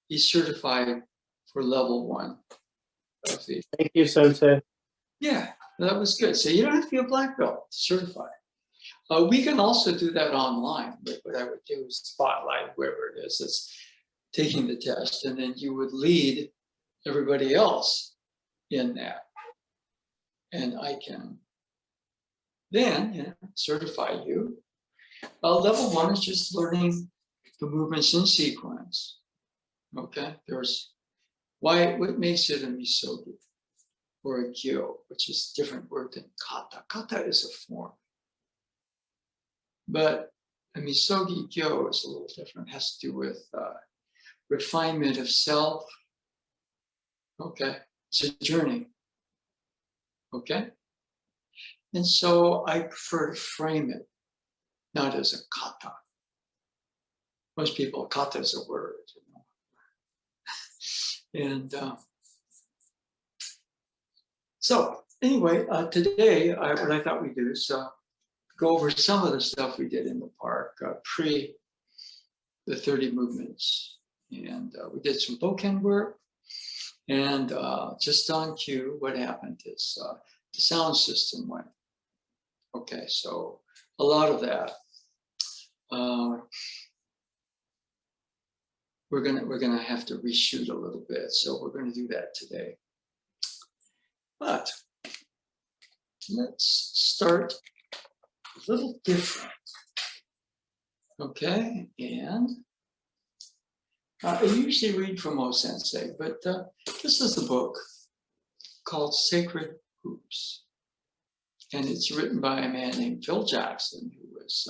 he's certified for level 1 of the. Thank you, Sensei. Yeah, that was good. So you don't have to be a black belt to certify. We can also do that online. But what I would do is spotlight whoever it is that's taking the test, and then you would lead everybody else in that. And I can then certify you. Level 1 is just learning the movements in sequence. Okay, what makes it a misogi or a gyo, which is a different word than kata. Kata is a form. But a misogi gyo is a little different. It has to do with refinement of self. Okay, it's a journey. Okay, and so I prefer to frame it not as a kata. Most people, kata is a word, And so anyway, today what I thought we'd do is go over some of the stuff we did in the park pre the 30 movements. And we did some Bokken work. And just on cue, what happened is the sound system went. Okay, so a lot of that. We're gonna have to reshoot a little bit, so we're gonna do that today. But let's start a little different. Okay, and I usually read from O Sensei, but this is a book called Sacred Hoops. And it's written by a man named Phil Jackson, who was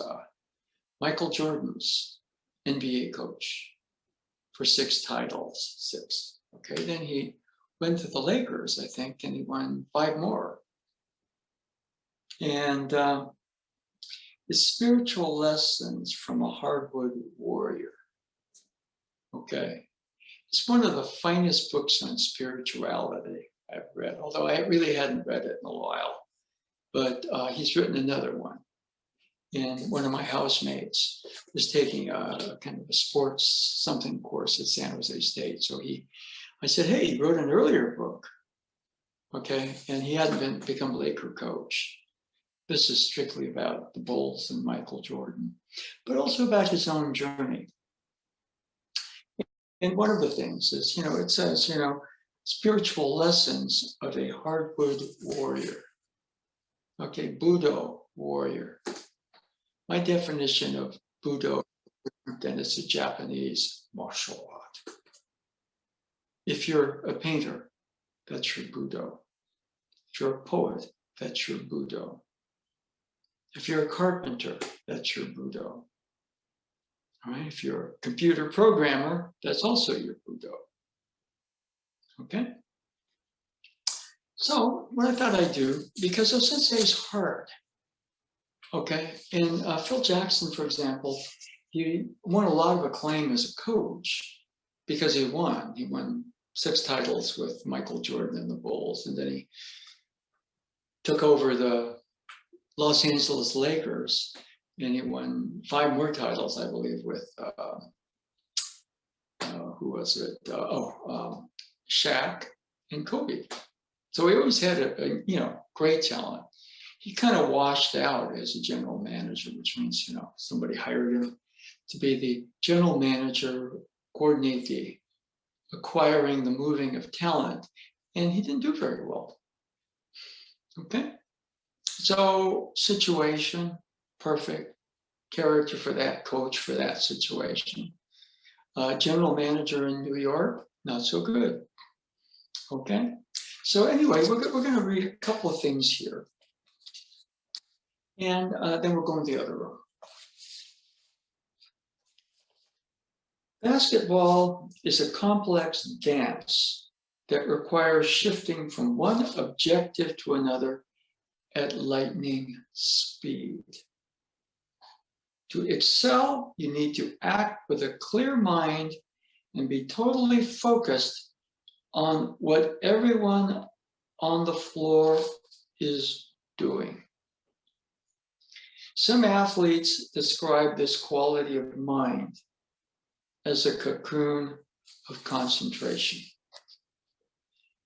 Michael Jordan's NBA coach for 6 titles, 6. Okay, then he went to the Lakers, I think, and he won 5 more. And his spiritual lessons from a hardwood warrior. Okay, it's one of the finest books on spirituality I've read, although I really hadn't read it in a while. But he's written another one. And one of my housemates was taking a kind of a sports something course at San Jose State. So I said, hey, he wrote an earlier book. Okay, and he hadn't become a Laker coach. This is strictly about the Bulls and Michael Jordan, but also about his own journey. And one of the things is, it says, spiritual lessons of a hardwood warrior. Okay, Budo, warrior. My definition of Budo is different than it's a Japanese martial art. If you're a painter, that's your Budo. If you're a poet, that's your Budo. If you're a carpenter, that's your Budo. All right, if you're a computer programmer, that's also your Budo. Okay? So what I thought I'd do, because O Sensei is hard, okay? And Phil Jackson, for example, he won a lot of acclaim as a coach because he won. He won 6 titles with Michael Jordan and the Bulls, and then he took over the Los Angeles Lakers, and he won 5 more titles, I believe, with, who was it? Shaq and Kobe. So he always had a great talent. He kind of washed out as a general manager, which means, somebody hired him to be the general manager, coordinate the acquiring the moving of talent, and he didn't do very well. Okay, so situation, perfect. Character for that, coach for that situation. General manager in New York, not so good. Okay, so anyway, we're going to read a couple of things here. And then we're going to the other room. Basketball is a complex dance that requires shifting from one objective to another at lightning speed. To excel, you need to act with a clear mind and be totally focused on what everyone on the floor is doing. Some athletes describe this quality of mind as a cocoon of concentration.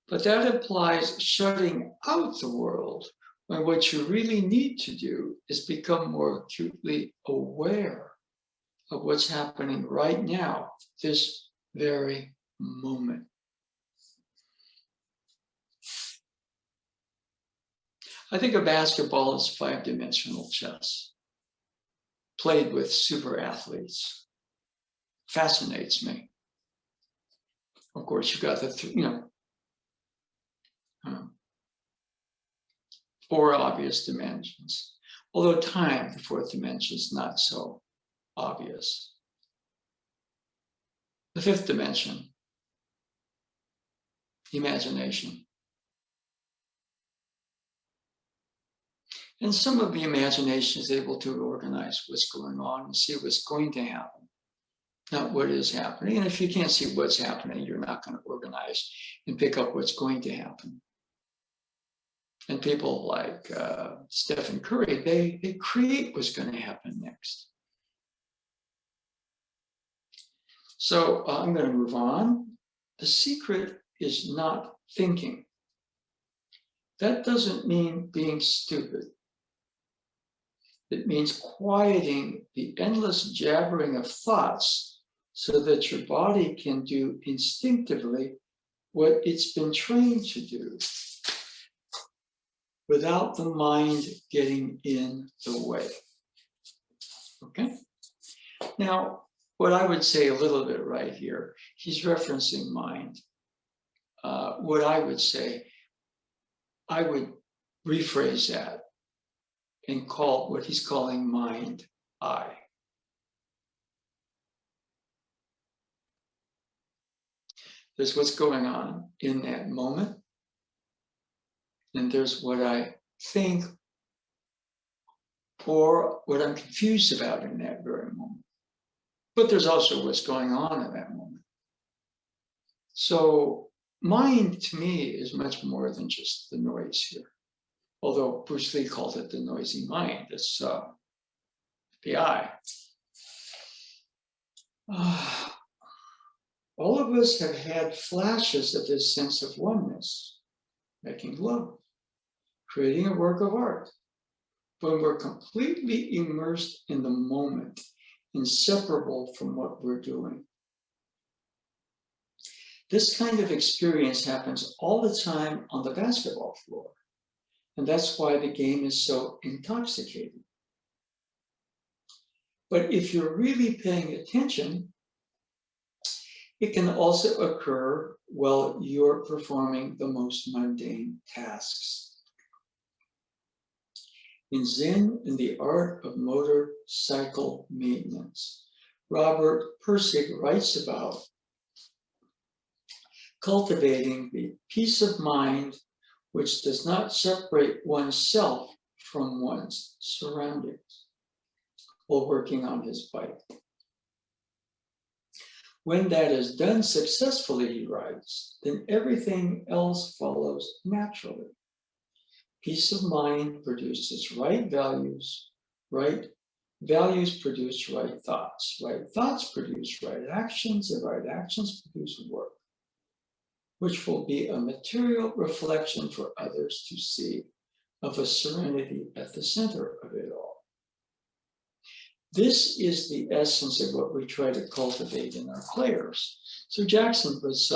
But that implies shutting out the world when what you really need to do is become more acutely aware of what's happening right now, this very moment. I think of basketball as 5-dimensional chess, played with super athletes. Fascinates me. Of course, you've got the, 4 obvious dimensions. Although time, the 4th dimension, is not so obvious. The 5th dimension, imagination. And some of the imagination is able to organize what's going on and see what's going to happen, not what is happening. And if you can't see what's happening, you're not going to organize and pick up what's going to happen. And people like Stephen Curry, they create what's going to happen next. So I'm going to move on. The secret is not thinking. That doesn't mean being stupid. It means quieting the endless jabbering of thoughts so that your body can do instinctively what it's been trained to do without the mind getting in the way. Okay? Now, what I would say a little bit right here, he's referencing mind. What I would say, I would rephrase that and call what he's calling mind I. There's what's going on in that moment, and there's what I think or what I'm confused about in that very moment. But there's also what's going on in that moment. So mind to me is much more than just the noise here. Although Bruce Lee called it the noisy mind, it's the I. All of us have had flashes of this sense of oneness, making love, creating a work of art, when we're completely immersed in the moment, inseparable from what we're doing. This kind of experience happens all the time on the basketball floor, and that's why the game is so intoxicating. But if you're really paying attention, it can also occur while you're performing the most mundane tasks. In Zen and the Art of Motorcycle Maintenance, Robert Pirsig writes about cultivating the peace of mind which does not separate oneself from one's surroundings while working on his bike. When that is done successfully, he writes, then everything else follows naturally. Peace of mind produces right values produce right thoughts produce right actions, and right actions produce work, which will be a material reflection for others to see of a serenity at the center of it all. This is the essence of what we try to cultivate in our players. So Jackson was,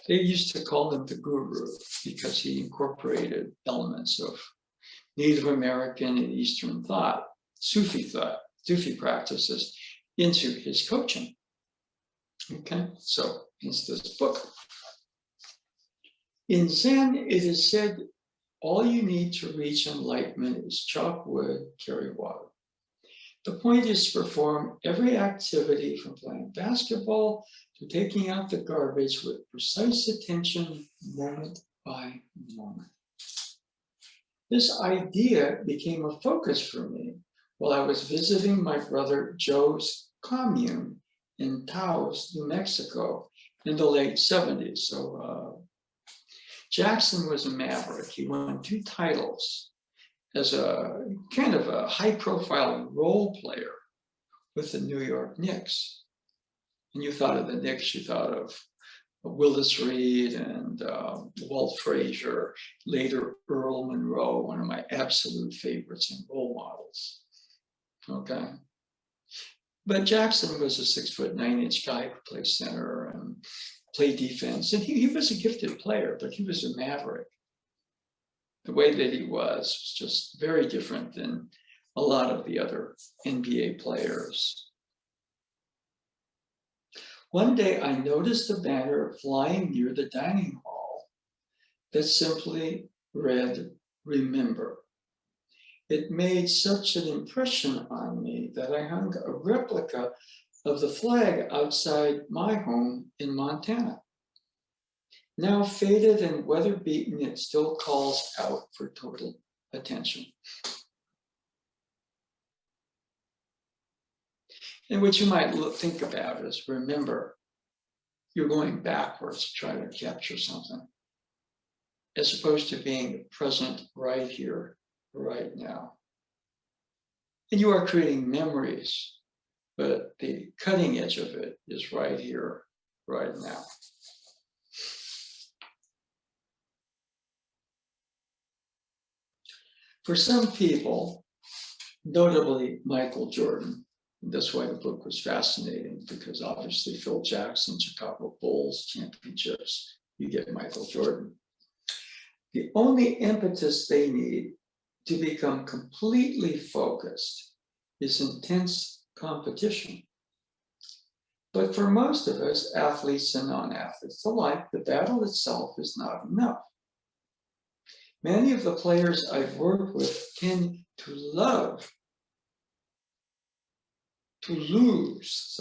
they used to call him the guru because he incorporated elements of Native American and Eastern thought, Sufi practices into his coaching. Okay, so it's this book. In Zen, it is said, all you need to reach enlightenment is chop wood, carry water. The point is to perform every activity from playing basketball to taking out the garbage with precise attention, moment by moment. This idea became a focus for me while I was visiting my brother Joe's commune in Taos, New Mexico in the late 70s. So Jackson was a maverick. He won 2 titles as a kind of a high-profile role player with the New York Knicks. And you thought of the Knicks, you thought of Willis Reed and Walt Frazier, later Earl Monroe, one of my absolute favorites and role models. Okay. But Jackson was a 6'9" guy who played center and played defense. And he was a gifted player, but he was a maverick. The way that he was just very different than a lot of the other NBA players. One day I noticed a banner flying near the dining hall that simply read, "Remember." It made such an impression on me that I hung a replica of the flag outside my home in Montana. Now faded and weather-beaten, it still calls out for total attention. And what you might think about is, remember, you're going backwards to try to capture something, as opposed to being present right here, right now. And you are creating memories, but the cutting edge of it is right here, right now. For some people, notably Michael Jordan, that's why the book was fascinating, because obviously Phil Jackson, Chicago Bulls championships, you get Michael Jordan. The only impetus they need to become completely focused is intense competition. But for most of us, athletes and non-athletes alike, the battle itself is not enough. Many of the players I've worked with tend to lose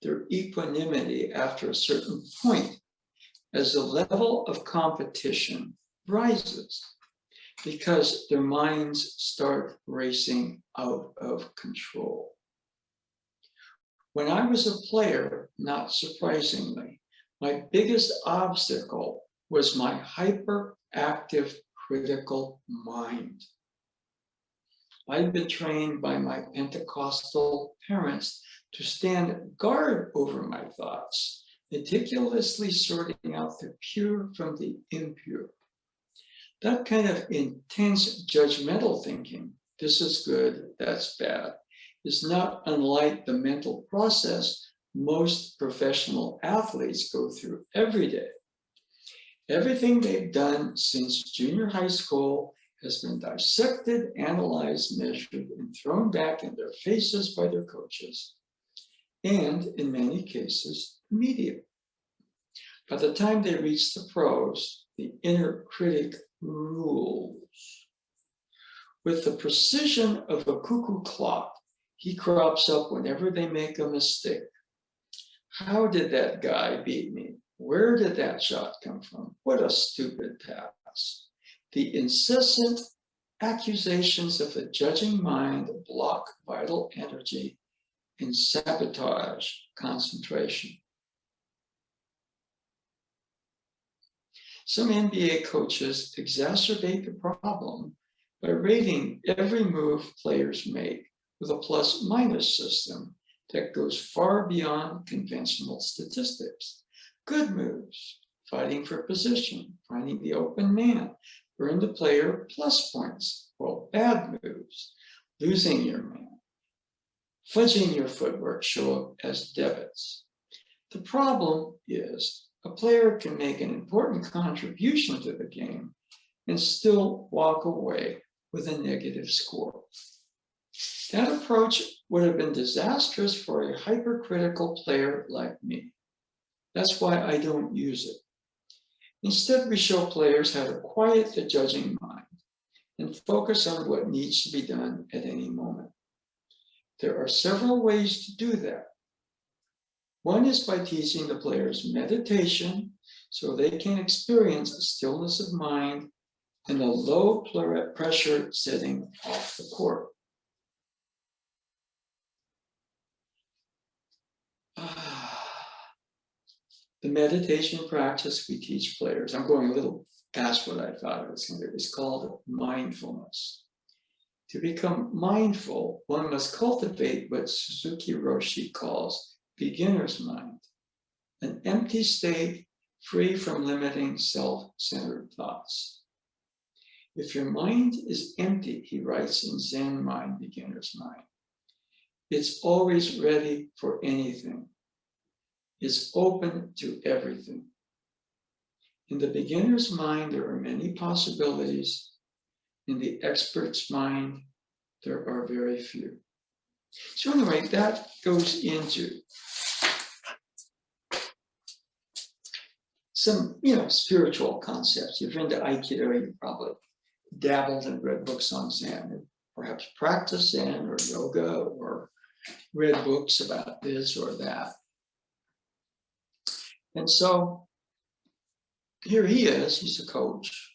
their equanimity after a certain point as the level of competition rises, because their minds start racing out of control. When I was a player, not surprisingly, my biggest obstacle was my hyperactive critical mind. I'd been trained by my Pentecostal parents to stand guard over my thoughts, meticulously sorting out the pure from the impure. That kind of intense judgmental thinking, this is good, that's bad, is not unlike the mental process most professional athletes go through every day. Everything they've done since junior high school has been dissected, analyzed, measured, and thrown back in their faces by their coaches, and in many cases, the media. By the time they reach the pros, the inner critic rules. With the precision of a cuckoo clock, he crops up whenever they make a mistake. How did that guy beat me? Where did that shot come from? What a stupid pass. The incessant accusations of the judging mind block vital energy and sabotage concentration. Some NBA coaches exacerbate the problem by rating every move players make with a plus-minus system that goes far beyond conventional statistics. Good moves, fighting for position, finding the open man, earn the player plus points, while bad moves, losing your man, fudging your footwork show up as debits. The problem is a player can make an important contribution to the game and still walk away with a negative score. That approach would have been disastrous for a hypercritical player like me. That's why I don't use it. Instead, we show players how to quiet the judging mind and focus on what needs to be done at any moment. There are several ways to do that. One is by teaching the players meditation so they can experience a stillness of mind in a low pressure setting off the court. The meditation practice we teach players, I'm going a little past what I thought it was going to be, is called mindfulness. To become mindful, one must cultivate what Suzuki Roshi calls beginner's mind, an empty state free from limiting self-centered thoughts. If your mind is empty, he writes in Zen mind, beginner's mind, it's always ready for anything. It's open to everything. In the beginner's mind, there are many possibilities. In the expert's mind, there are very few. So anyway, that goes into some, spiritual concepts. If you're into Aikido, you probably dabbled and read books on Zen, and perhaps practiced Zen or yoga, or read books about this or that. And so here he is, he's a coach.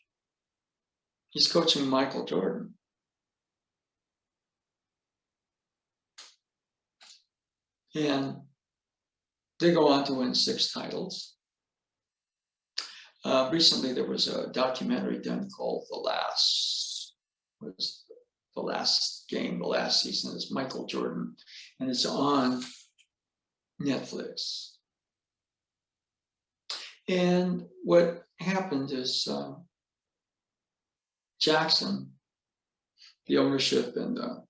He's coaching Michael Jordan. And they go on to win 6 titles. Recently, there was a documentary done called The Last Game, the last season is Michael Jordan, and it's on Netflix. And what happened is Jackson, the ownership and the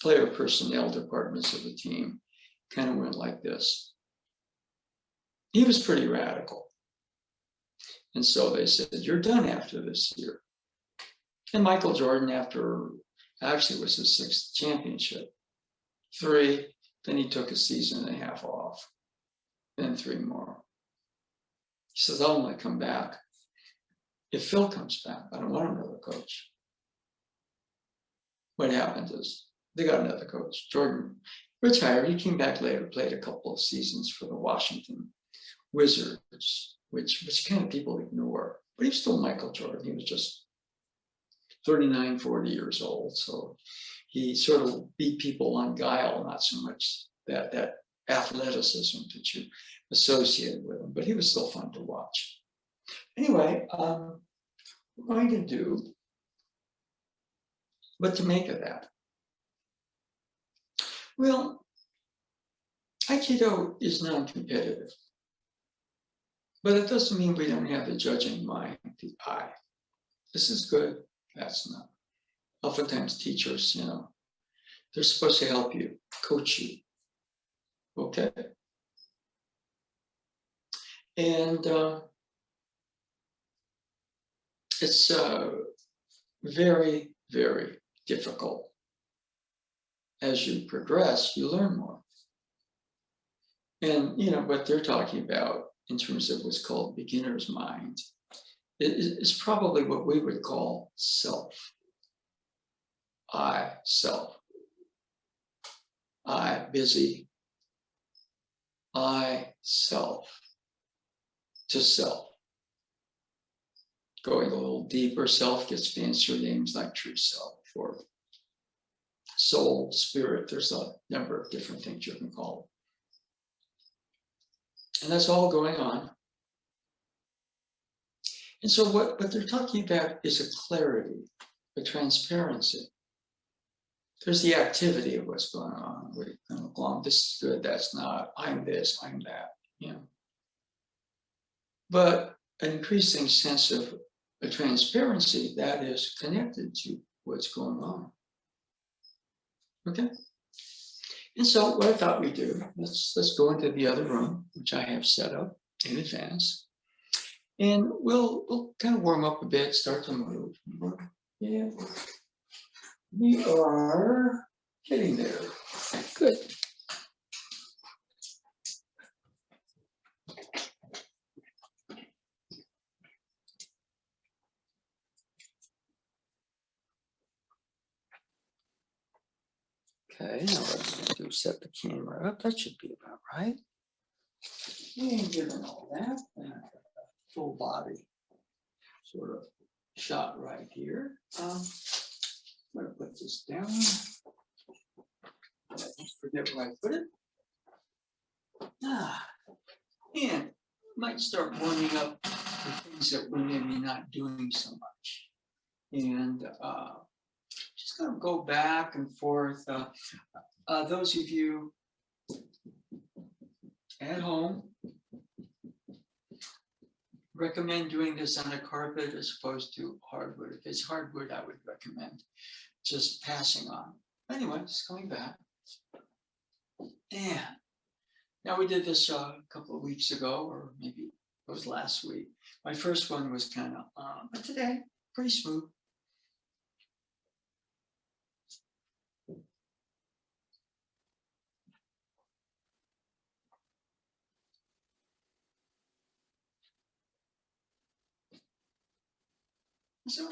player personnel departments of the team kind of went like this. He was pretty radical. And so they said, you're done after this year. And Michael Jordan, actually was his 6th championship. 3, then he took a season and a half off, then 3 more. He says, I want to come back. If Phil comes back, I don't want another coach. What happened is they got another coach. Jordan retired. He came back later, played a couple of seasons for the Washington Wizards, which kind of people ignore. But he was still Michael Jordan. He was just 39, 40 years old. So he sort of beat people on guile, not so much that athleticism that you associated with him, but he was still fun to watch. Anyway, we're going to do what to make of that. Well, Aikido is non-competitive, but it doesn't mean we don't have the judging mind, the I. This is good, that's not. Oftentimes teachers, they're supposed to help you, coach you. Okay? And it's very, very difficult. As you progress, you learn more. And, what they're talking about in terms of what's called beginner's mind is probably what we would call self. I, self. I, busy. I, self. To self. Going a little deeper, self gets fancier names like true self or soul, spirit. There's a number of different things you can call it. And that's all going on. And so what they're talking about is a clarity, a transparency. There's the activity of what's going on. We're kind of along, this is good, that's not, I'm this, I'm that, But an increasing sense of a transparency that is connected to what's going on. Okay? And so what I thought we'd do, let's go into the other room, which I have set up in advance. And we'll kind of warm up a bit, start to move. Yeah, we are getting there. Good. Okay, now let's set the camera up. That should be about right. And given all that, full body sort of shot right here. I'm going to put this down. I forget where I put it. And might start warming up the things that we're maybe not doing so much. And just going to go back and forth. Those of you at home. Recommend doing this on a carpet as opposed to hardwood. If it's hardwood, I would recommend just passing on. Anyway, just coming back. And now we did this a couple of weeks ago, or maybe it was last week. My first one was kind of, but today, pretty smooth. So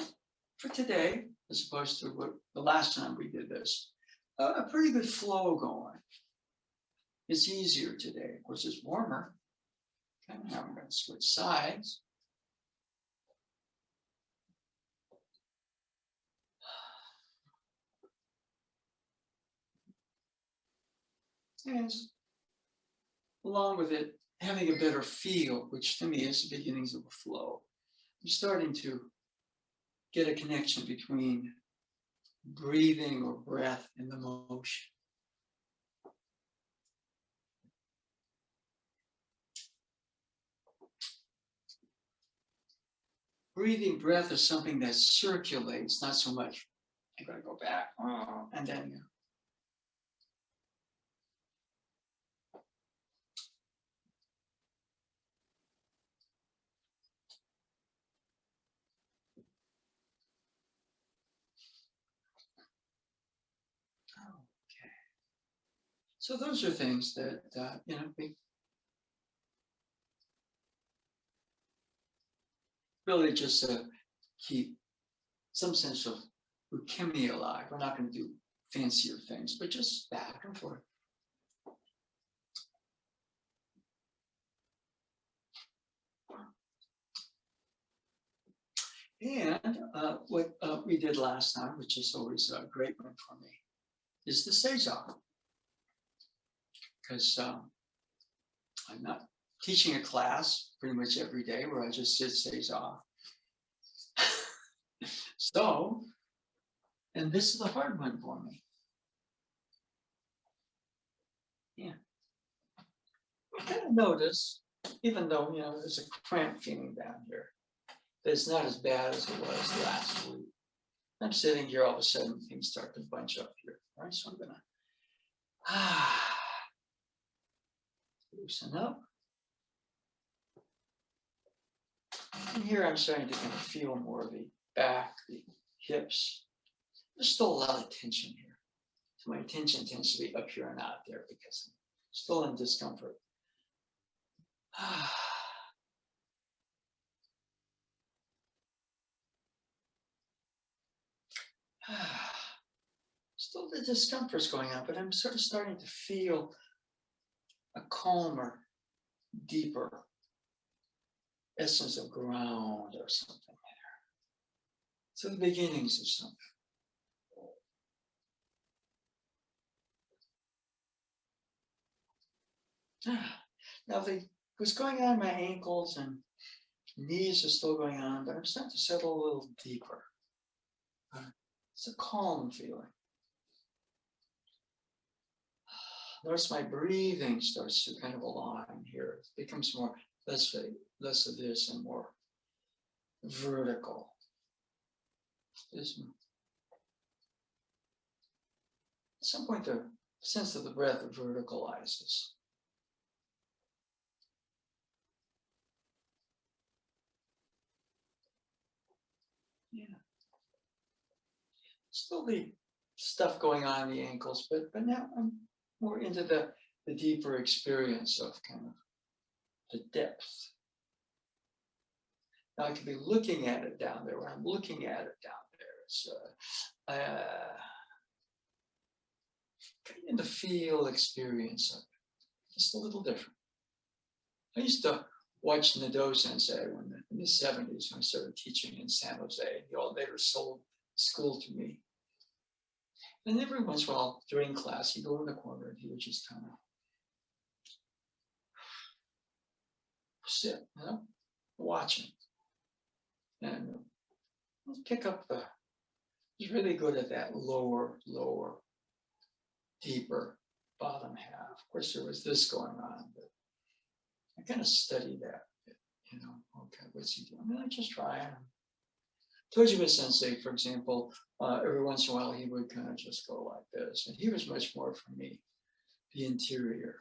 for today, as opposed to what the last time we did this, a pretty good flow going. It's easier today. Of course, it's warmer. Okay, now I'm going to switch sides. And along with it, having a better feel, which to me is the beginnings of a flow. I'm starting to get a connection between breathing or breath and the motion. Breathing breath is something that circulates, not so much, I'm going to go back, and then. Okay. So those are things that, we really just keep some sense of leukemia alive. We're not going to do fancier things, but just back and forth. And what we did last time, which is always a great one for me, is the Seiza. Because I'm not teaching a class pretty much every day where I just sit Seiza. So, and this is the hard one for me. Yeah. I kind of notice, even though, there's a cramp feeling down here, that it's not as bad as it was last week. I'm sitting here, all of a sudden things start to bunch up here. All right, so I'm gonna loosen up. And here I'm starting to kind of feel more of the back, the hips. There's still a lot of tension here. So my tension tends to be up here and out there because I'm still in discomfort. Still the discomfort's going on, but I'm sort of starting to feel a calmer, deeper essence of ground or something there. So the beginnings of something. Now what's going on in my ankles and knees are still going on, but I'm starting to settle a little deeper. It's a calm feeling. Notice my breathing starts to kind of align here. It becomes less of this and more vertical. At some point, the sense of the breath verticalizes. Yeah. Still the stuff going on in the ankles, but now I'm more into the deeper experience of kind of the depth. Now I could be looking at it down there. When I'm looking at it down there, it's getting the feel experience of it. Just a little different. I used to watch Nado Sensei in the 70s when I started teaching in San Jose. He all later sold school to me. And every once in a while during class, he'd go in the corner and he would just kind of sit, watching. And pick up he's really good at that lower, deeper bottom half. Of course, there was this going on, but I kind of study that, okay, what's he doing? I just try. Tojiba Sensei, for example, every once in a while he would kind of just go like this. And he was much more for me, the interior.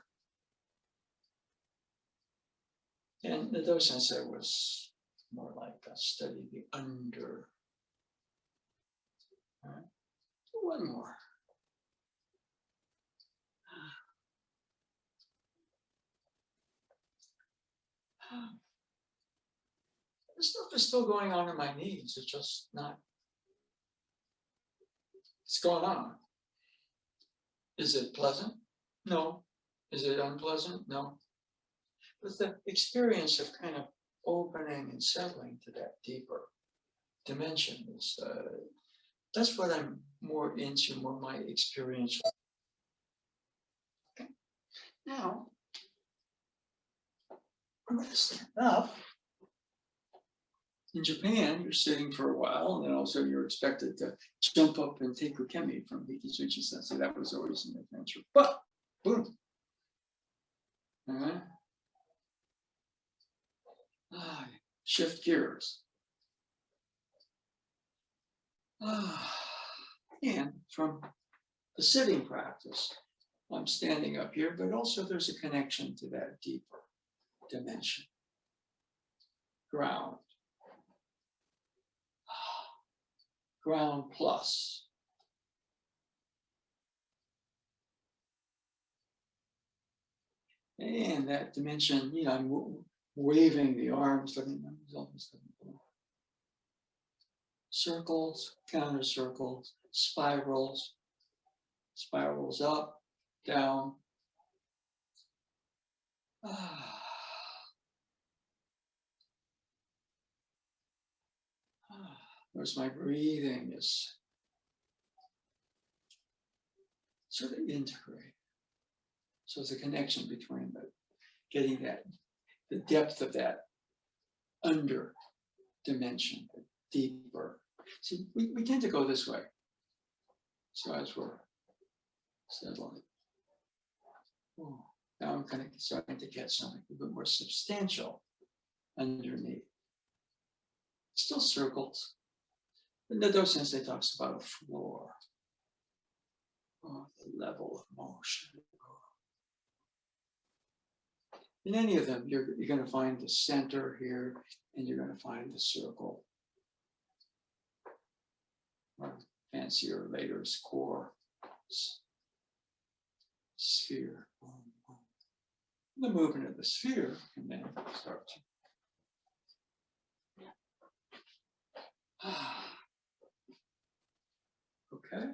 And the Do Sensei was more like study the under. All right. One more. This stuff is still going on in my knees. It's just not. It's going on. Is it pleasant? No. Is it unpleasant? No. But the experience of kind of opening and settling to that deeper dimension is, that's what I'm more into, more my experiential. Okay. Now, I'm going to stand up. In Japan, you're sitting for a while, and then also you're expected to jump up and take ukemi from Hikizuchi Sensei. That was always an adventure. But, boom. Shift gears. And from the sitting practice, I'm standing up here, but also there's a connection to that deeper dimension. Ground. Ground plus. And that dimension, I'm waving the arms, looking at circles, counter circles, spirals, spirals up, down. Whereas my breathing is sort of integrated. So it's a connection between getting the depth of that under dimension, the deeper. See, we tend to go this way. So as we're settling, now I'm kind of starting to get something a bit more substantial underneath. Still circles. And the Do Sensei talks about a floor, the level of motion. In any of them, you're going to find the center here, and you're going to find the circle. Or fancier later is core, sphere. The movement of the sphere can then start to. Okay.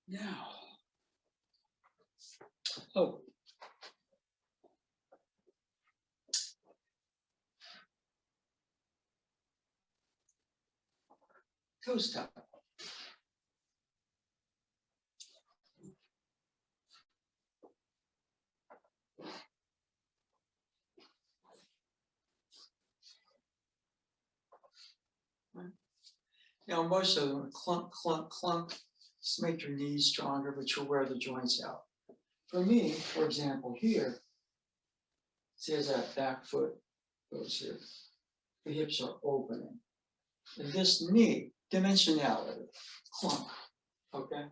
Now. Toes tap. Now, most of them clunk, clunk, clunk, just make your knees stronger, but you'll wear the joints out. For me, for example, here, see as that back foot goes here, the hips are opening. And this knee, dimensionality, clunk, okay?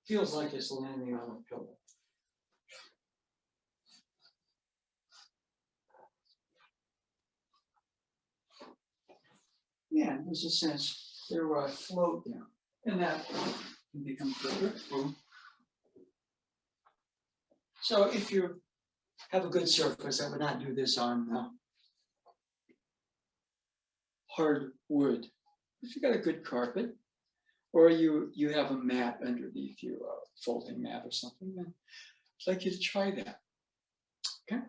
Feels like it's landing on a pillow. Yeah, there's a sense there where I float down, and that can become quicker. Boom. So if you have a good surface, I would not do this on hardwood. If you got a good carpet, or you have a mat underneath you, a folding mat or something, then I'd like you to try that. Okay.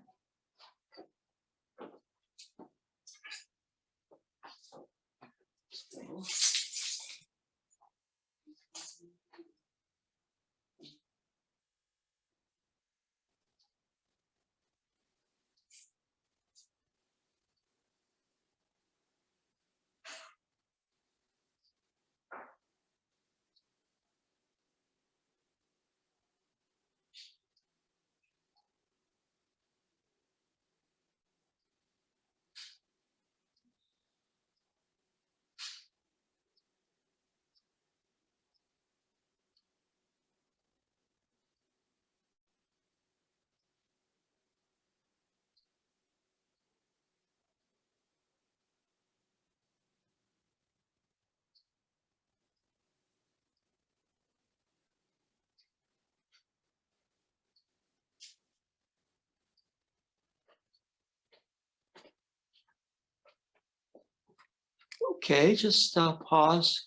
Okay, just pause.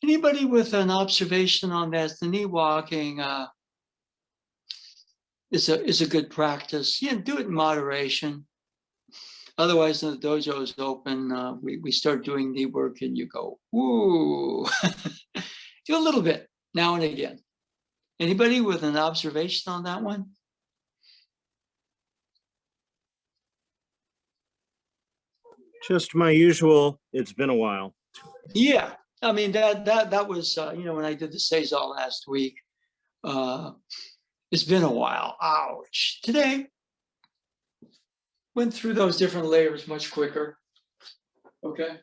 Anybody with an observation on that? The knee walking is a good practice. Yeah, do it in moderation. Otherwise, when the dojo is open, we start doing knee work and you go, ooh. Do a little bit now and again. Anybody with an observation on that one? Just my usual, it's been a while. Yeah, I mean, that was, when I did the Seiza last week, it's been a while. Ouch. Today, went through those different layers much quicker. Okay.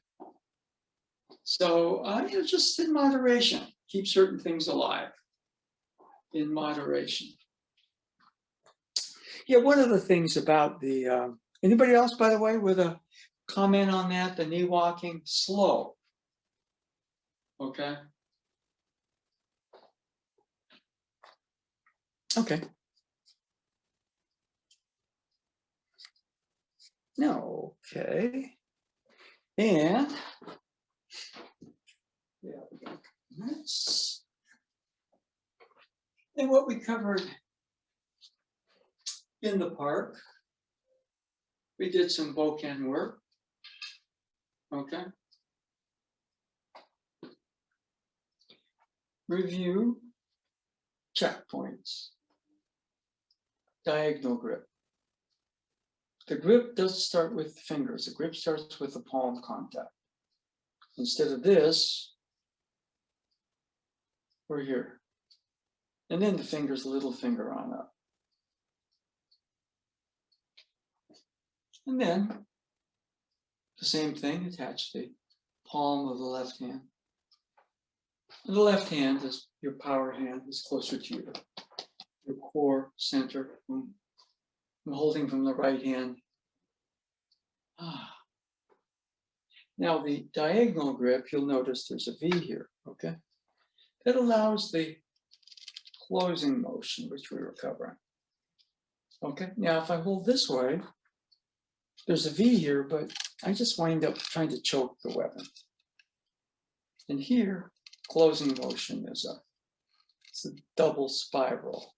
So, just in moderation, keep certain things alive in moderation. Yeah, one of the things about the, anybody else, by the way, with a comment on that, the knee walking, slow. Okay. Okay. No, okay. And yeah, that's and what we covered in the park. We did some Bokken work. Okay. Review checkpoints. Diagonal grip. The grip doesn't start with the fingers. The grip starts with the palm contact. Instead of this, we're here. And then the fingers, little finger on up. And then the same thing, attach the palm of the left hand. And the left hand is your power hand, is closer to your core center. I'm holding from the right hand. Now the diagonal grip, you'll notice there's a V here, okay? That allows the closing motion, which we were covering. Okay, now if I hold this way, there's a V here, but I just wind up trying to choke the weapon. And here, closing motion is it's a double spiral.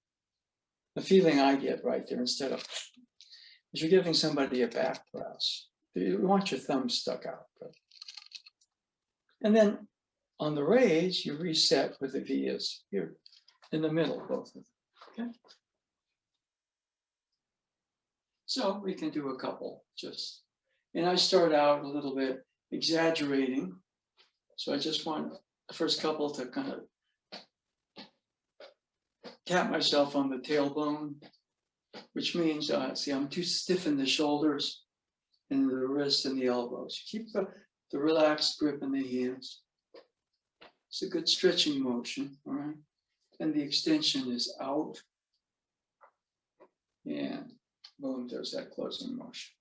The feeling I get right there, instead of, is you're giving somebody a back press. You want your thumb stuck out. And then on the raise, you reset with the V is here in the middle, both of them. Okay. So we can do a couple and I start out a little bit exaggerating. So I just want the first couple to kind of tap myself on the tailbone, which means, see, I'm too stiff in the shoulders and the wrists and the elbows. Keep the relaxed grip in the hands. It's a good stretching motion, all right? And the extension is out. And boom, there's that closing motion.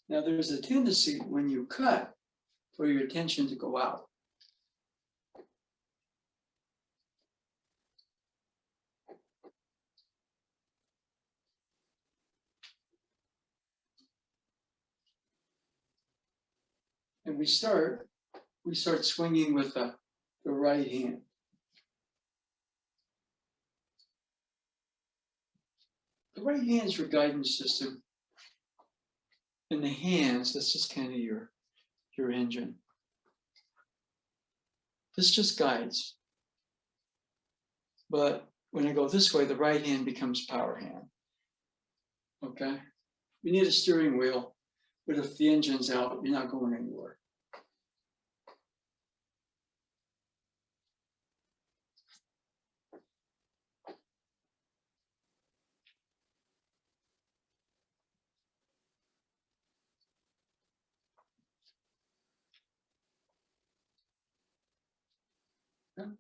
Now there's a tendency when you cut for your attention to go out. And we start swinging with the right hand. The right hand is your guidance system. And the hands, that's just kind of your engine. This just guides. But when I go this way, the right hand becomes power hand. Okay? You need a steering wheel, but if the engine's out, you're not going anywhere. Okay?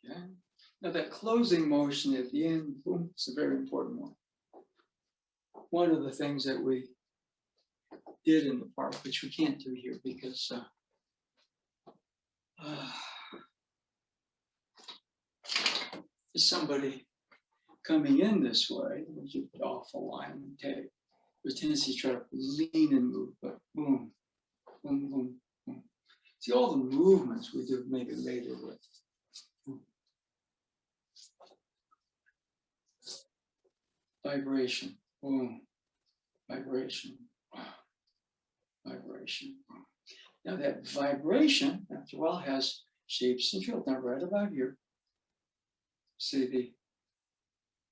Okay. Now that closing motion at the end, boom, it's a very important one. One of the things that we did in the park, which we can't do here because somebody coming in this way, which is off the line and take, there's a tendency to try to lean and move, but boom, boom, boom, boom. See all the movements we do maybe later with. Vibration, boom, vibration, vibration. Now that vibration, after a while, has shapes and fields. Now right about here, see the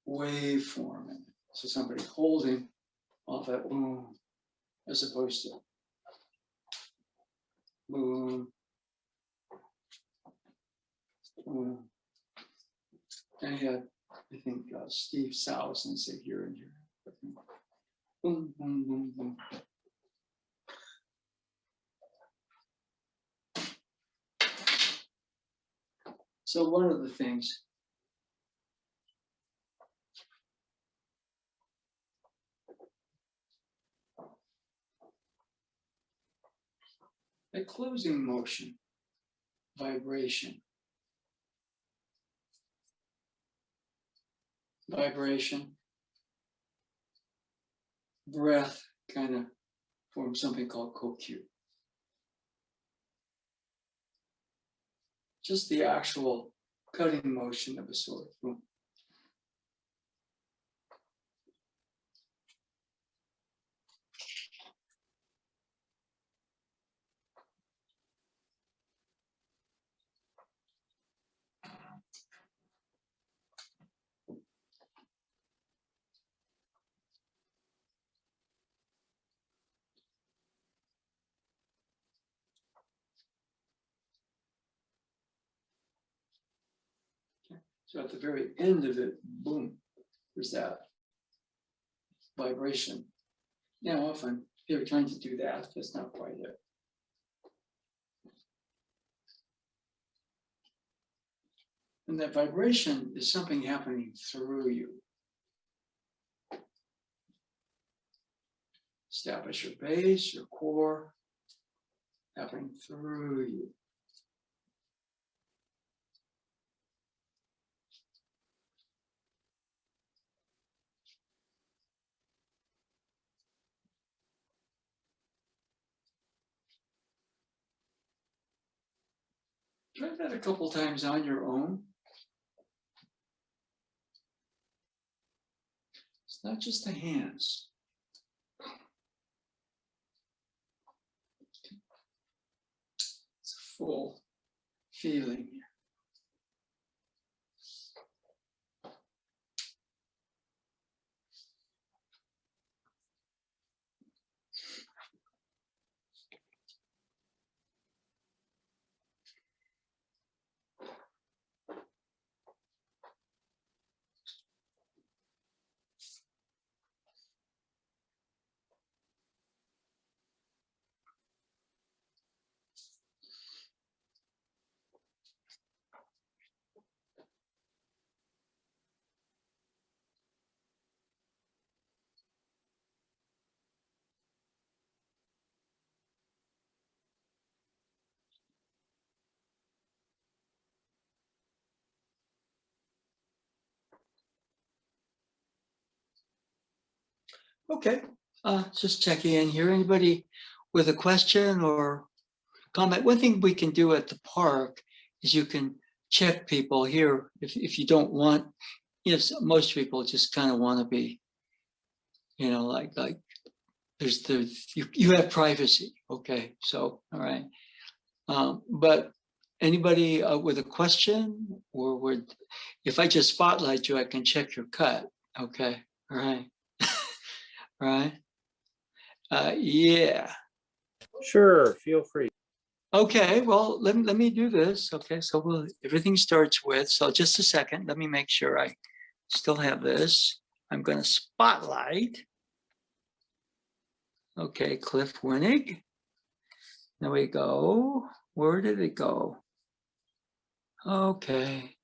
waveform in it. So somebody holding all that boom, as opposed to boom, boom. I had, I think, Steve Salson say here and here. Boom, boom, boom, boom. So one of the things a closing motion, vibration, breath kind of forms something called kokyu. Just the actual cutting motion of a sword. Boom. So at the very end of it, boom, there's that vibration. Now, often they're trying to do that, that's not quite it. And that vibration is something happening through you. Establish your base, your core, happening through you. Try that a couple times on your own. It's not just the hands. It's a full feeling. Okay, just checking in here. Anybody with a question or comment? One thing we can do at the park is you can check people here if you don't want, most people just kind of want to be, like you have privacy. Okay, so all right. But anybody with a question or if I just spotlight you, I can check your cut. Okay, all right. Right. Yeah. Sure, feel free. Okay, well, let me do this. Okay, so everything starts with, so just a second, let me make sure I still have this. I'm going to spotlight. Okay, Cliff Winnig. There we go. Where did it go? Okay.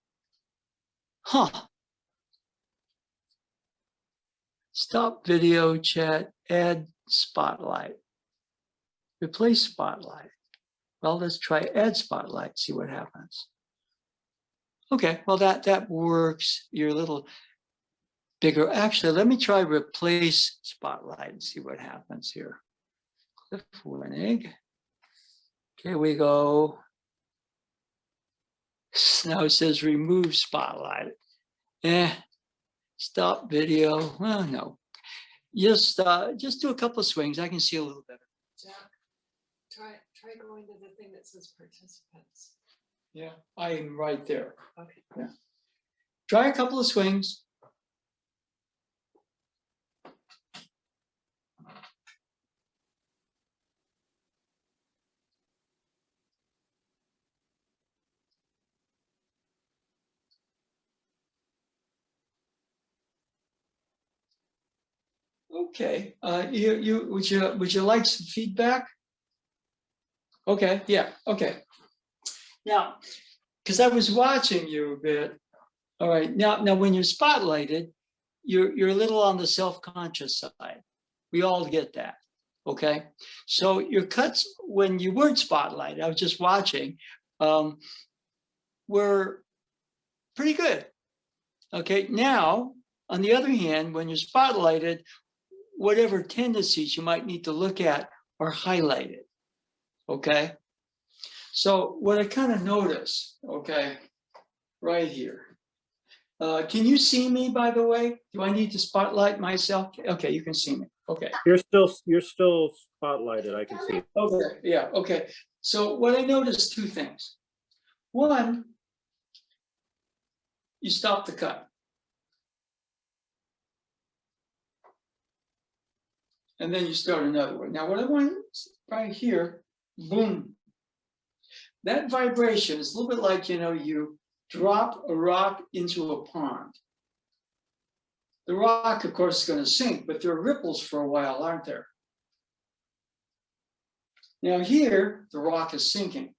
Huh. Stop video chat, add spotlight. Replace spotlight. Well, let's try add spotlight, see what happens. Okay, well, that works. You're a little bigger. Actually, let me try replace spotlight and see what happens here. Cliff Winnig. Okay, we go. Now it says remove spotlight. Stop video. Well, no. Just do a couple of swings. I can see a little better. Jack, try going to the thing that says participants. Yeah, I'm right there. Okay. Yeah. Try a couple of swings. Okay. Would you like some feedback? Okay. Yeah. Okay. Now, because I was watching you a bit. All right. Now, when you're spotlighted, you're a little on the self-conscious side. We all get that. Okay. So your cuts when you weren't spotlighted, I was just watching, were pretty good. Okay. Now, on the other hand, when you're spotlighted, whatever tendencies you might need to look at are highlighted. Okay. So what I kind of notice, okay, right here. Can you see me, by the way? Do I need to spotlight myself? Okay, you can see me. Okay. You're still spotlighted. I can see. Okay. Yeah. Okay. So what I noticed, two things. One, you stop the cut. And then you start another one. Now, what I want right here, boom. That vibration is a little bit like, you drop a rock into a pond. The rock, of course, is going to sink, but there are ripples for a while, aren't there? Now here, the rock is sinking.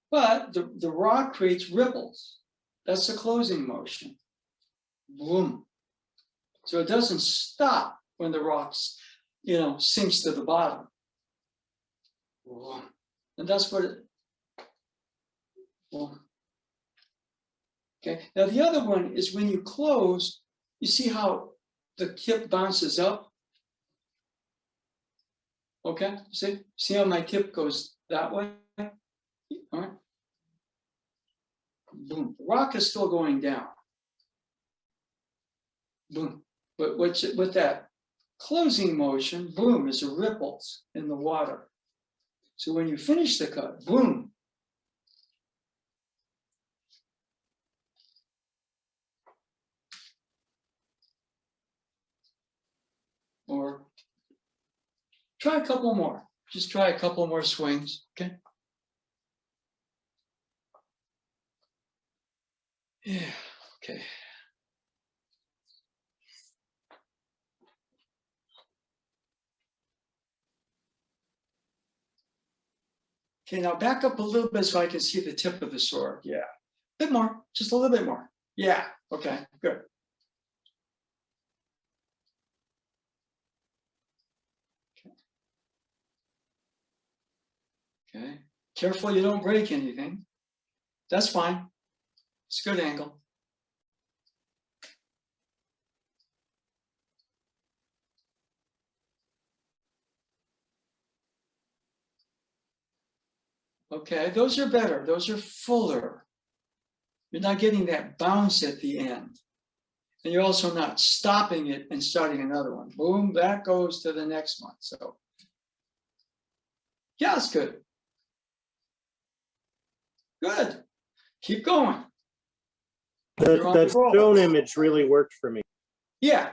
But the rock creates ripples. That's the closing motion. Boom. So it doesn't stop when the rock, sinks to the bottom. Boom. And that's what it. Boom. Okay. Now the other one is when you close, you see how the tip bounces up? Okay. See how my tip goes that way? All right. Boom. The rock is still going down. Boom. But with that closing motion, boom, is the ripples in the water. So when you finish the cut, boom. Or try a couple more. Just try a couple more swings, okay? Yeah, okay. Okay, now back up a little bit so I can see the tip of the sword. Yeah, a bit more, just a little bit more. Yeah, okay, good. Okay, careful you don't break anything. That's fine. It's a good angle. Okay, those are better. Those are fuller. You're not getting that bounce at the end. And you're also not stopping it and starting another one. Boom, that goes to the next one. So, yeah, it's good. Good. Keep going. That stone image really worked for me. Yeah.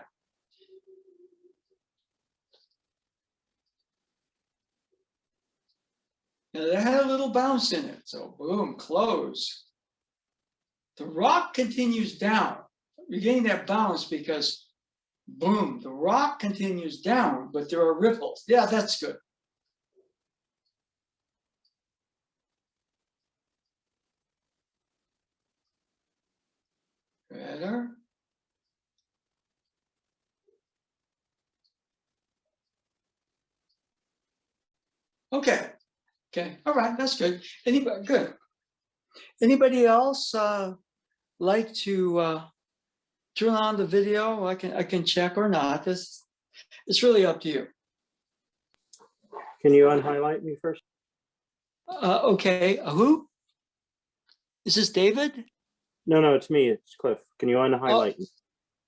Now, that had a little bounce in it. So, boom, close. The rock continues down. You're getting that bounce because, boom, the rock continues down, but there are ripples. Yeah, that's good. Better. Okay. Okay. All right. That's good. Anybody? Good. Anybody else like to turn on the video? I can check or not. It's really up to you. Can you unhighlight me first? Okay. Who? Is this David? No, it's me. It's Cliff. Can you unhighlight me?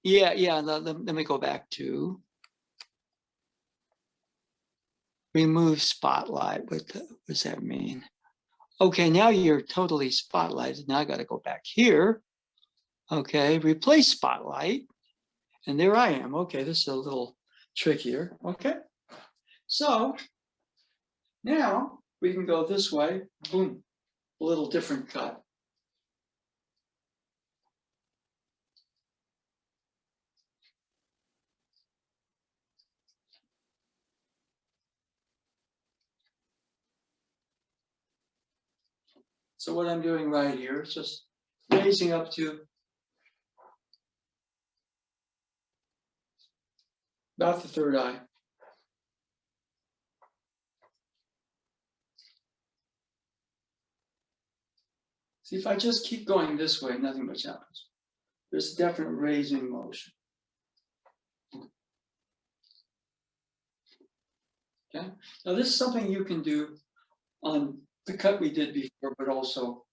Yeah. Let me go back to remove spotlight. What does that mean? Okay, now you're totally spotlighted. Now I got to go back here. Okay, replace spotlight. And there I am. Okay, this is a little trickier. Okay, so now we can go this way. Boom, a little different cut. So what I'm doing right here is just raising up to about the third eye. See, if I just keep going this way, nothing much happens. There's a definite raising motion. Okay. Now this is something you can do on the cut we did before, but also,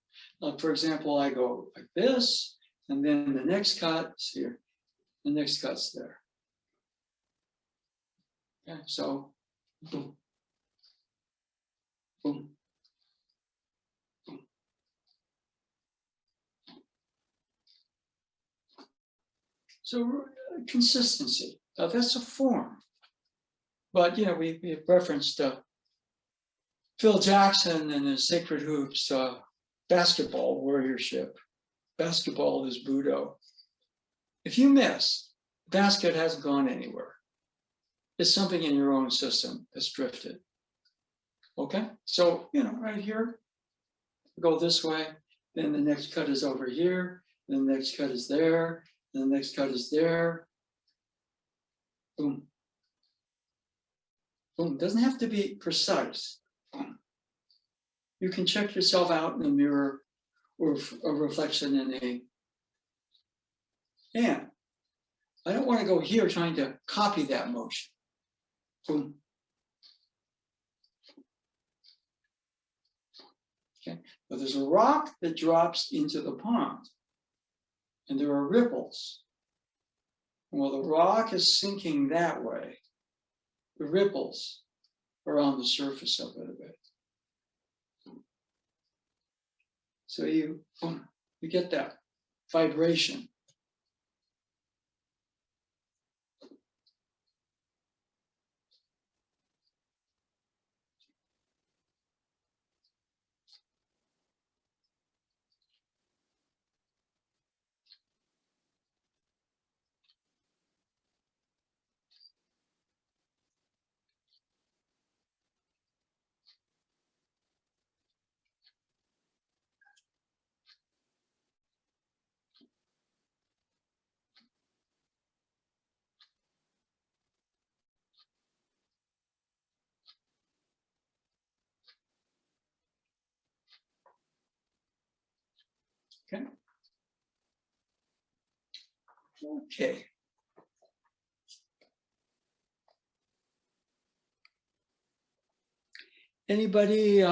for example, I go like this, and then the next cut's here, the next cut's there. Okay, so boom, boom, boom. So consistency. Now that's a form, but you know we have referenced Phil Jackson and his Sacred Hoops, basketball warriorship. Basketball is Budo. If you miss, basket hasn't gone anywhere. It's something in your own system that's drifted. Okay, so you know, right here, go this way, then the next cut is over here, then the next cut is there, then the next cut is there. Boom. Boom. Doesn't have to be precise. Boom. You can check yourself out in a mirror or a reflection in a. And I don't want to go here trying to copy that motion. Boom. Okay, but there's a rock that drops into the pond, and there are ripples. Well, the rock is sinking that way. The ripples are on the surface of it a bit. So you get that vibration. Okay. Okay. Anybody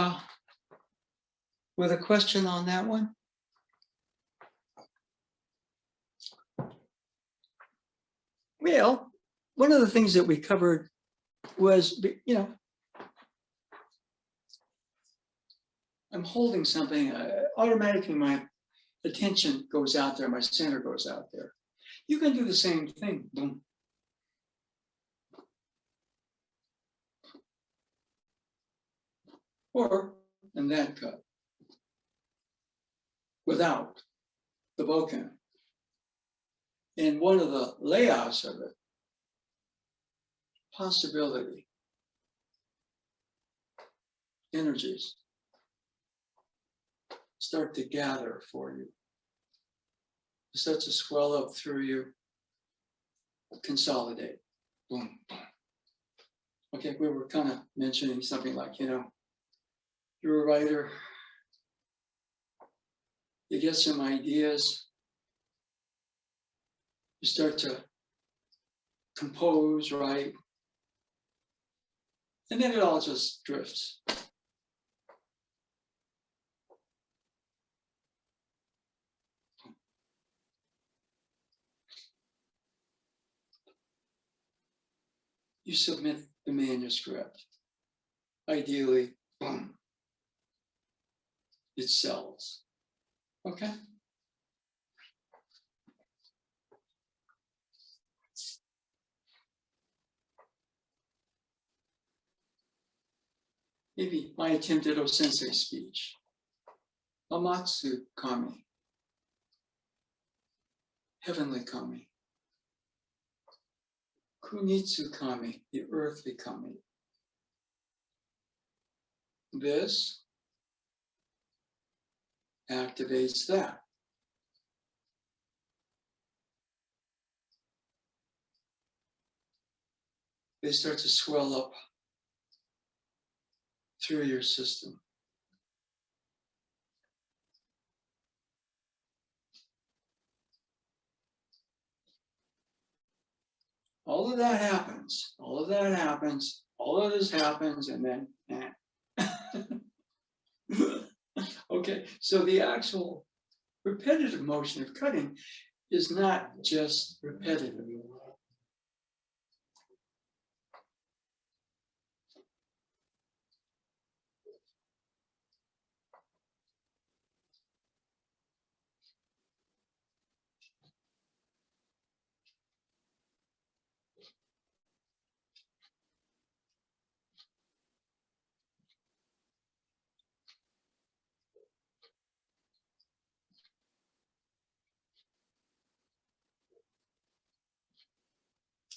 with a question on that one? Well, one of the things that we covered was, you know, I'm holding something, automatically my attention goes out there, my center goes out there. You can do the same thing. Boom. Or in that cut, without the Bokken. And one of the layouts of it, possibility, energies start to gather for you. start to swell up through you, consolidate. Boom, boom. Okay, we were kind of mentioning something like, you're a writer, you get some ideas, you start to compose, write, and then it all just drifts. You submit the manuscript. Ideally, boom, it sells. Okay? Maybe my attempted O-sensei speech. Amatsu Kami. Heavenly Kami. Kunitsu Kami, the earthly Kami. This activates that. They start to swell up through your system. All of that happens, all of that happens, all of this happens, and then, okay, so the actual repetitive motion of cutting is not just repetitive.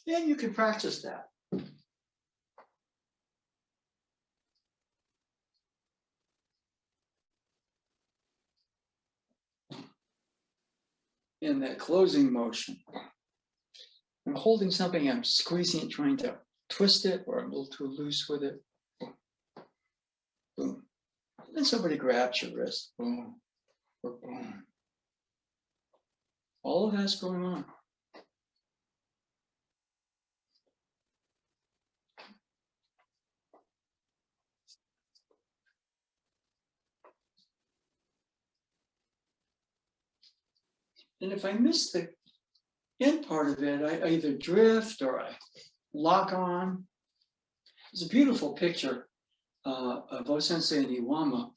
And you can practice that. In that closing motion. I'm holding something, I'm squeezing it, trying to twist it, or I'm a little too loose with it. Boom. Boom. Then somebody grabs your wrist. Boom. Or boom. All of that's going on. And if I miss the end part of it, I either drift or I lock on. There's a beautiful picture of O-sensei and Iwama.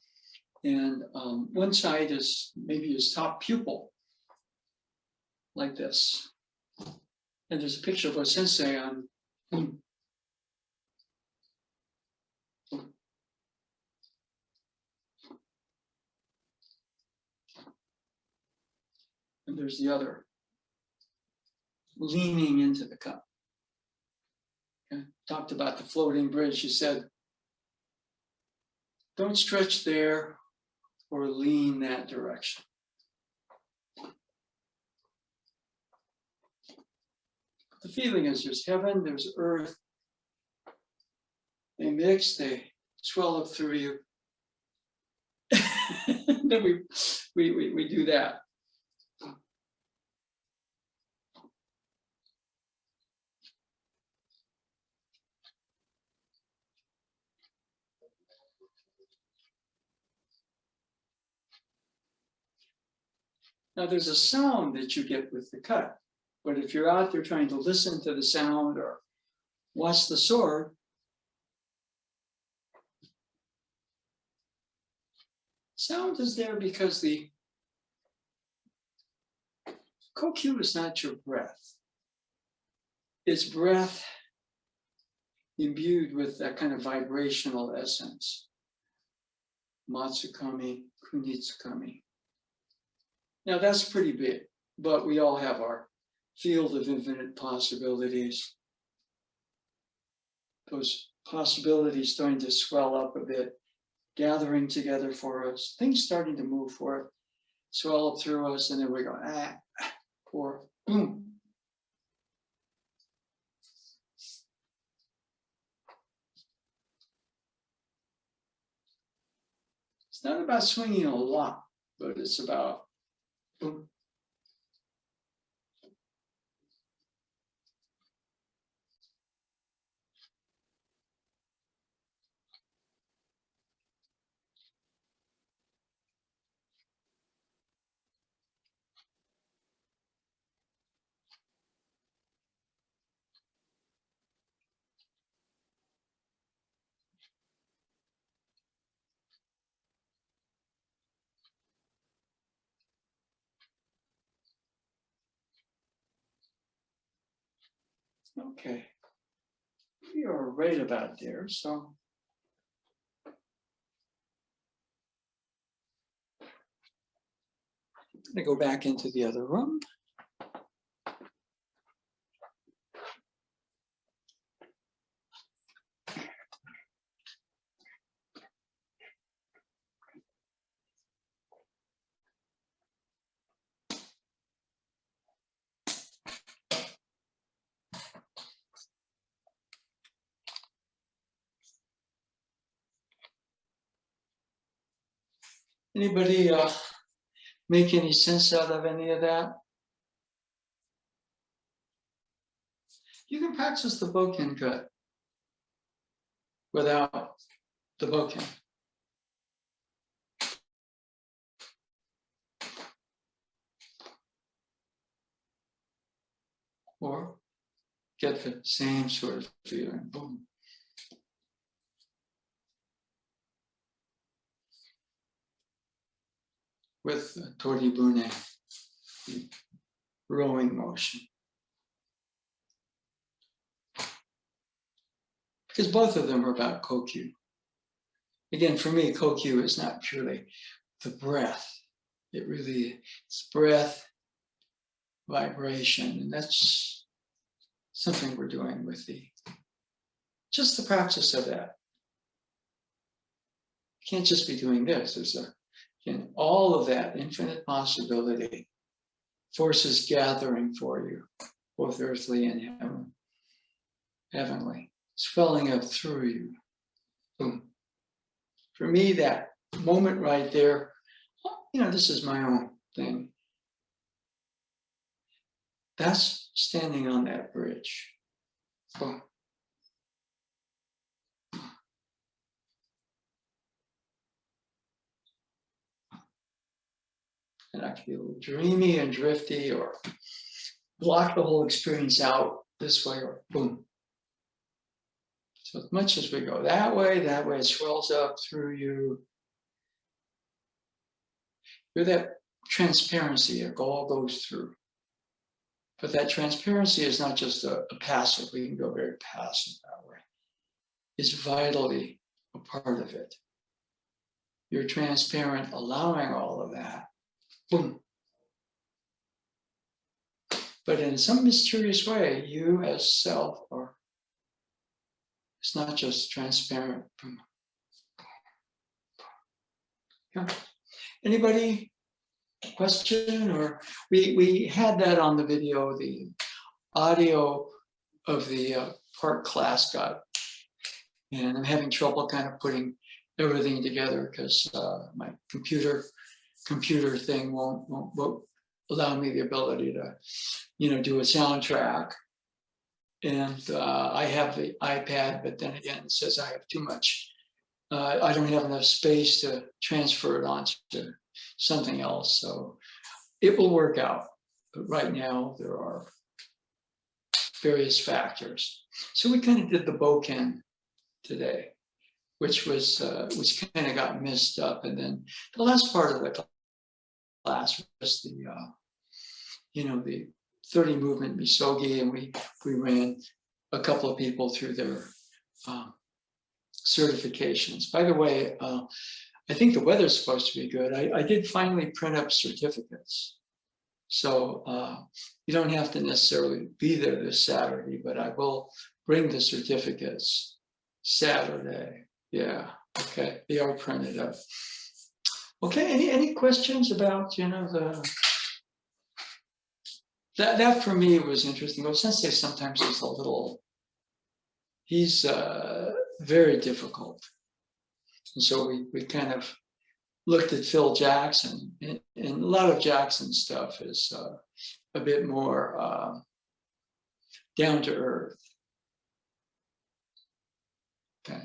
And one side is maybe his top pupil, like this. And there's a picture of O-sensei on. And there's the other, leaning into the cup. Okay. Talked about the floating bridge. She said, don't stretch there or lean that direction. The feeling is there's heaven, there's earth. They mix, they swell up through you. Then we do that. Now there's a sound that you get with the cut, but if you're out there trying to listen to the sound or watch the sword, sound is there because the kokyu is not your breath. It's breath imbued with that kind of vibrational essence. Matsukami, kunitsukami. Now that's pretty big, but we all have our field of infinite possibilities. Those possibilities starting to swell up a bit, gathering together for us, things starting to move for us. swell up through us, and then we go, or boom. It's not about swinging a lot, but it's about boom. Okay, we are right about there, so I'm gonna go back into the other room. Anybody make any sense out of any of that? You can practice the Bokken cut without the Bokken. Or get the same sort of feeling. Boom. With the Toribune, the rowing motion. Because both of them are about Kokyu. Again, for me, Kokyu is not purely the breath. It really is breath, vibration, and that's something we're doing with just the practice of that. You can't just be doing this. There's again, all of that infinite possibility, forces gathering for you, both earthly and heavenly, swelling up through you. Boom. For me, that moment right there, this is my own thing. That's standing on that bridge. Boom. And I can be a little dreamy and drifty, or block the whole experience out this way, or boom. So as much as we go that way it swells up through you. You're that transparency, it all goes through. But that transparency is not just a passive, we can go very passive that way. It's vitally a part of it. You're transparent, allowing all of that. Boom. But in some mysterious way, you as self it's not just transparent. Boom. Yeah. Anybody question? Or we had that on the video, the audio of the part class got, and I'm having trouble kind of putting everything together because my computer thing won't allow me the ability to do a soundtrack. And I have the iPad, but then again, it says I have too much. I don't have enough space to transfer it onto something else. So it will work out. But right now, there are various factors. So we kind of did the Bokken today, which kind of got messed up. And then the last part of the class was the 30 movement misogi, and we ran a couple of people through their certifications. By the way, I think the weather's supposed to be good. I did finally print up certificates. So you don't have to necessarily be there this Saturday, but I will bring the certificates Saturday. Yeah, okay, they are printed up. Okay, any questions about, that for me was interesting. Well, Sensei sometimes is a little, he's very difficult. And so we kind of looked at Phil Jackson, and a lot of Jackson's stuff is a bit more down to earth. Okay.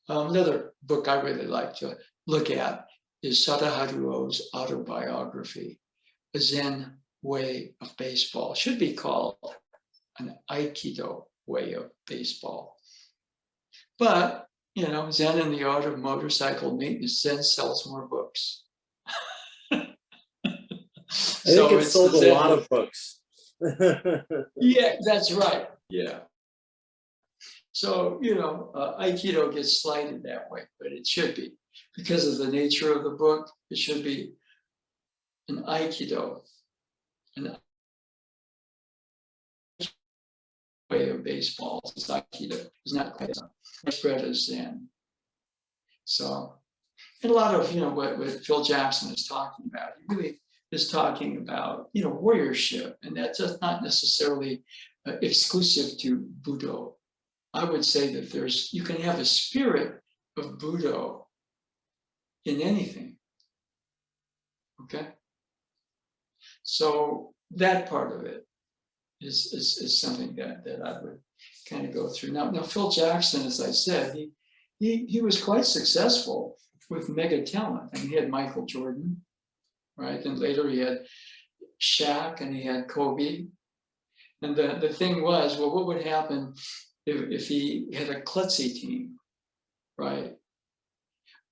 Another book I really like to look at is Sada Hadro's Autobiography, A Zen Way of Baseball. It should be called an Aikido way of baseball. But, Zen in the Art of Motorcycle Maintenance, Zen sells more books. I think it sold a lot of books. Yeah, that's right. Yeah. So, Aikido gets slighted that way, but it should be. Because of the nature of the book, it should be an Aikido, an way of baseball. It's Aikido. It's not quite spread as Zen. So, and a lot of, what Phil Jackson is talking about, he really is talking about, warriorship. And that's just not necessarily exclusive to Budo. I would say that you can have a spirit of Budo in anything. Okay? So that part of it is something that I would kind of go through. Now Phil Jackson, as I said, he was quite successful with mega talent. I mean, he had Michael Jordan, right? And later he had Shaq and he had Kobe. And the thing was, well, what would happen if he had a klutzy team, right?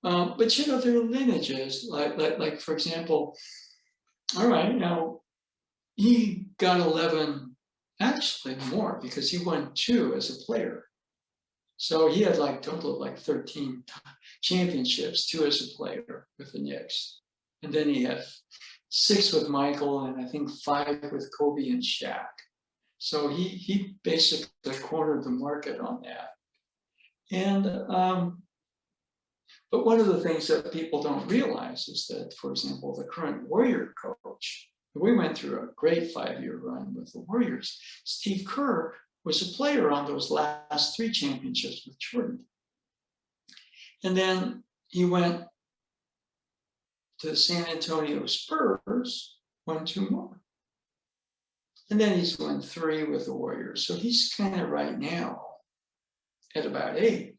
But there are lineages, like for example, all right, now he got 11, actually more, because he won 2 as a player. So he had total 13 championships, 2 as a player with the Knicks. And then he had 6 with Michael, and I think 5 with Kobe and Shaq. So he basically cornered the market on that. And but one of the things that people don't realize is that, for example, the current Warrior coach, we went through a great 5-year run with the Warriors. Steve Kerr was a player on those last 3 championships with Jordan. And then he went to the San Antonio Spurs, won 2 more. And then he's won 3 with the Warriors. So he's kind of right now at about 8.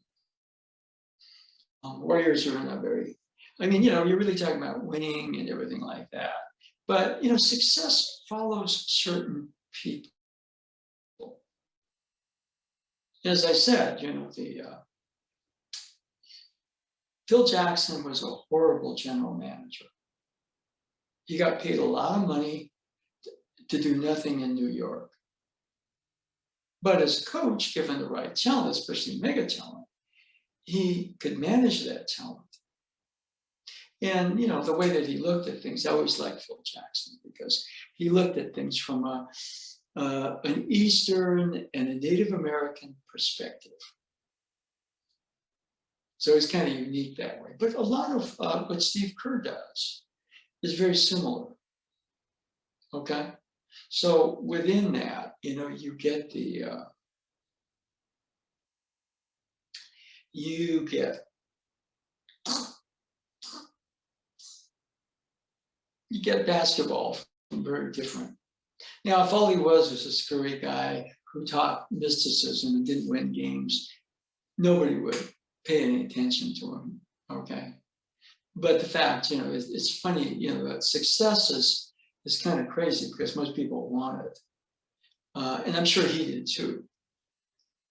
Warriors are in a very, you're really talking about winning and everything like that. But, success follows certain people. As I said, Phil Jackson was a horrible general manager. He got paid a lot of money to do nothing in New York. But as a coach, given the right talent, especially mega talent, he could manage that talent. And, the way that he looked at things, I always liked Phil Jackson because he looked at things from an Eastern and a Native American perspective. So he's kind of unique that way. But a lot of what Steve Kerr does is very similar. Okay? So within that, you get you get basketball from very different. Now, if all he was a scurry guy who taught mysticism and didn't win games, nobody would pay any attention to him, okay? But the fact, it's funny, that success is kind of crazy because most people want it. And I'm sure he did too.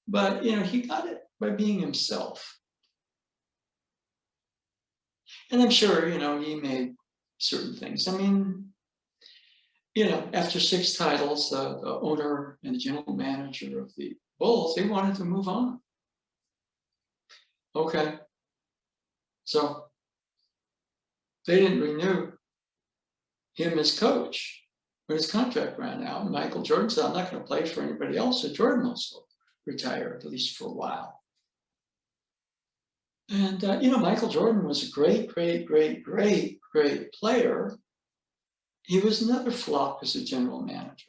But, he got it by being himself. And I'm sure, he made certain things. After 6 titles, the owner and the general manager of the Bulls, they wanted to move on. Okay. So they didn't renew him as coach when his contract ran out. Michael Jordan said, I'm not going to play for anybody else. So Jordan also retired, at least for a while. And, Michael Jordan was a great player. He was another flop as a general manager.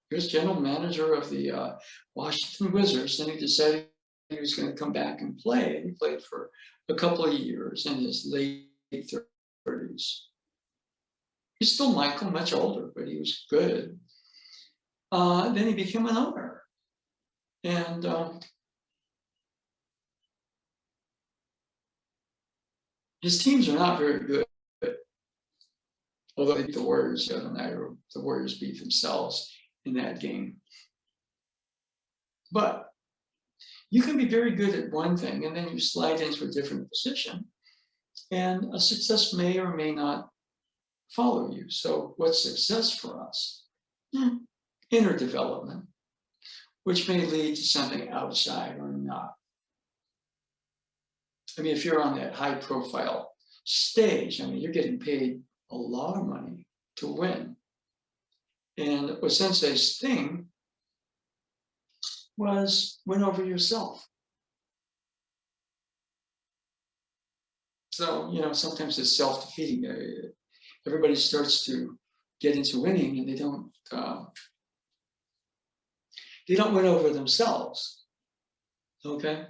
He was general manager of the Washington Wizards, and he decided he was going to come back and play. And he played for a couple of years in his late 30s. He's still Michael, much older, but he was good. Then he became an owner. And his teams are not very good. Although the Warriors the other night, or the Warriors beat themselves in that game. But you can be very good at one thing, and then you slide into a different position, and a success may or may not follow you. So what's success for us? Inner development, which may lead to something outside or not. I mean, if you're on that high profile stage, I mean, you're getting paid a lot of money to win. And what Sensei's thing was win over yourself. So, sometimes it's self-defeating. Everybody starts to get into winning, and they don't win over themselves. Okay.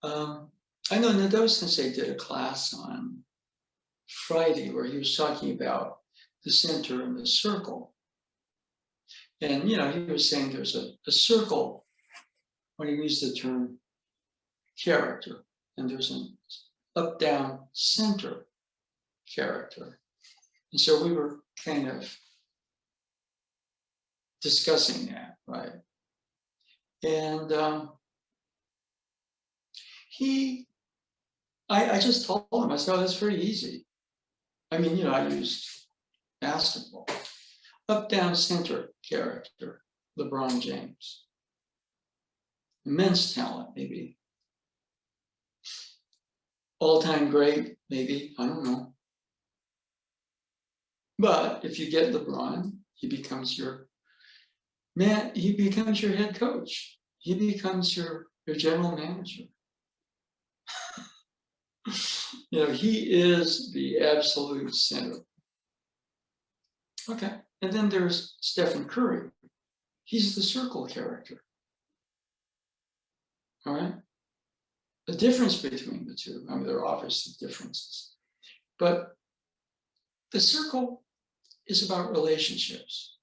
I know Nado Sensei did a class on Friday where he was talking about the center and the circle. And, he was saying there's a circle when he used the term character, and there's an up-down center character. And so we were kind of discussing that, right? And I just told him, I said, oh, that's very easy. I mean, I used basketball. Up, down, center character, LeBron James. Immense talent, maybe. All-time great, maybe, I don't know. But if you get LeBron, he becomes your man, he becomes your head coach. He becomes your general manager. He is the absolute center. Okay, and then there's Stephen Curry. He's the circle character. All right? The difference between the two, I mean, there are obviously differences, but the circle is about relationships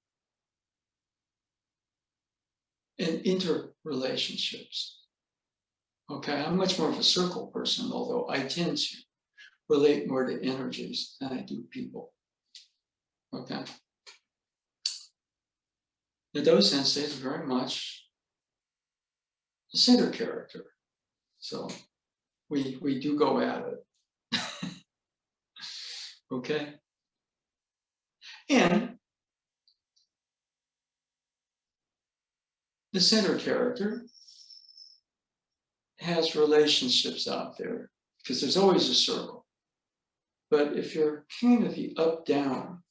and interrelationships. Okay, I'm much more of a circle person, although I tend to relate more to energies than I do people. Okay. Nado Sensei is very much the center character. So we do go at it. Okay. And the center character has relationships out there because there's always a circle. But if you're kind of the up-down,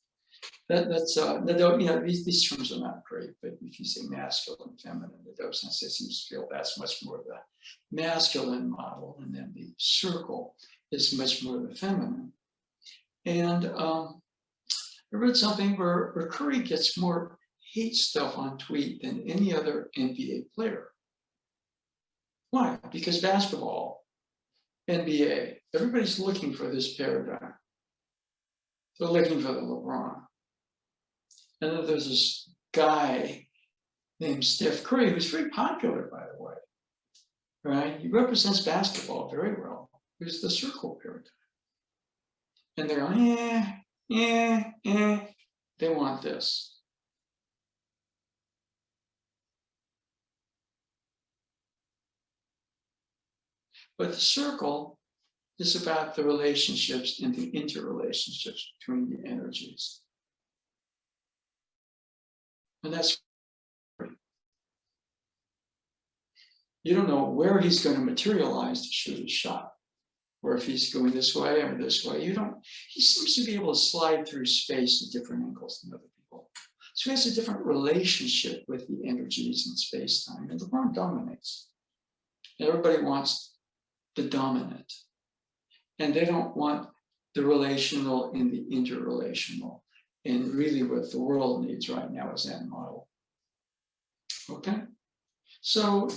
these terms are not great, but if you say masculine, feminine, Nado Sensei seems to feel that's much more the masculine model, and then the circle is much more the feminine. And I read something where Curry gets more hate stuff on tweet than any other NBA player. Why? Because basketball, NBA, everybody's looking for this paradigm. They're looking for the LeBron. And then there's this guy named Steph Curry, who's very popular, by the way. Right? He represents basketball very well. He's the circle paradigm. And they're going, they want this. But the circle is about the relationships and the interrelationships between the energies. And that's great. You don't know where he's going to materialize to shoot his shot, or if he's going this way or this way. He seems to be able to slide through space at different angles than other people. So he has a different relationship with the energies in space-time, and LeBron dominates. Everybody wants the dominant. And they don't want the relational and the interrelational. And really what the world needs right now is that model. Okay? So,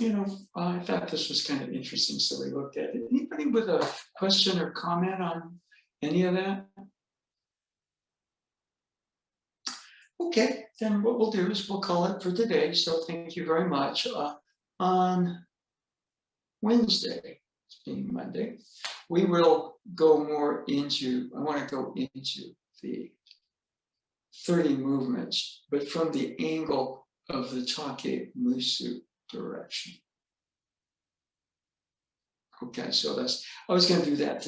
I thought this was kind of interesting, so we looked at it. Anybody with a question or comment on any of that? Okay, then what we'll do is we'll call it for today. So thank you very much. On Wednesday, it's being Monday, we will go more into, I want to go into the 30 movements, but from the angle of the Take Musu direction. Okay, so I was going to do that